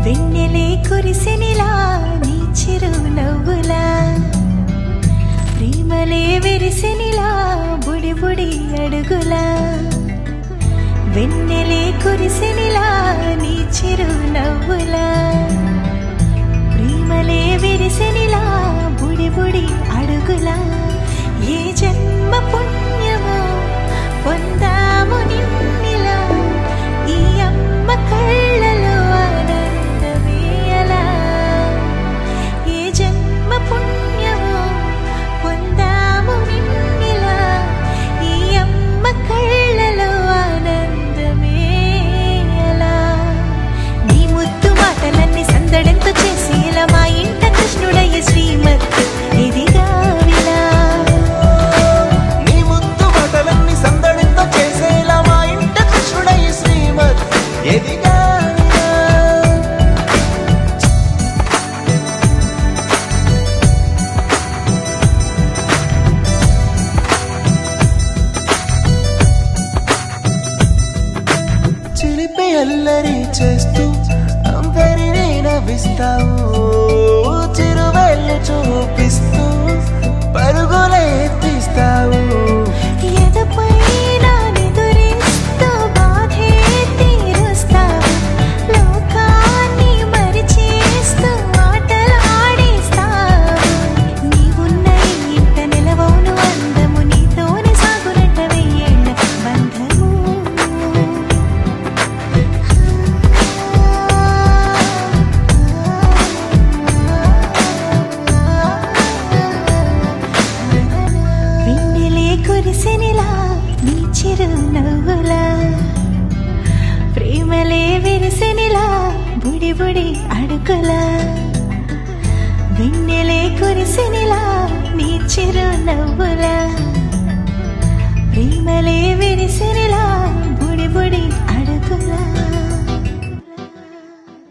వెన్నెలే కురిసెనిలా నీ చిరు నవ్వులా ప్రేమలే విరిసెనిలా బుడి బుడి అడుగులా వెన్నెలే కురిసెనిలా నీ చిరు నవ్వులా ప్రేమలే విరిసెనిలా బుడి బుడి అడుగులా ఏ జన్మ పుణ్యమో పొందాము నిన్నిలా ఈ అమ్మ కళ్ళలో ఆనందమే అలా ఏ జన్మ పుణ్యమో పొందాము నిన్నిలా ఈ అమ్మ కళ్ళలో ఆనందమే అలా నీ ముద్దు మాటలన్నీ సందడంతో చేసేలా మా ఇంట కృష్ణుడయ్య శ్రీమత్తు ఇదిగా విలా నీ ముద్దు మాటలన్నీ సందడితో చేసేలా మా ఇంట కృష్ణుడయ్య శ్రీమత్ ఎదిగా చిలిపి అల్లరి చేస్తూ అందరినీ నవ్విస్తావు చిరువేళ్ళు చూపిస్తూ పరుగులే తీస్తావు ఎదపై నా నిదురిస్తూ బాధే తీరుస్తావు లోకాన్ని మరిచేస్తూ ఆటలు ఆడిస్తావు నీవున్న ఈ ఇంట నిలవవును అందము నీతోనే సాగునట్ట వెయ్యేళ్ళ బంధము వెన్నెలే కురిసెనిలా నీ చిరు నవ్వులా ప్రేమలే విరిసెనిలా బుడి బుడి అడుగులా వెన్నెలే కురిసెనిలా నీ చిరు నవ్వులా ప్రేమలే విరిసెనిలా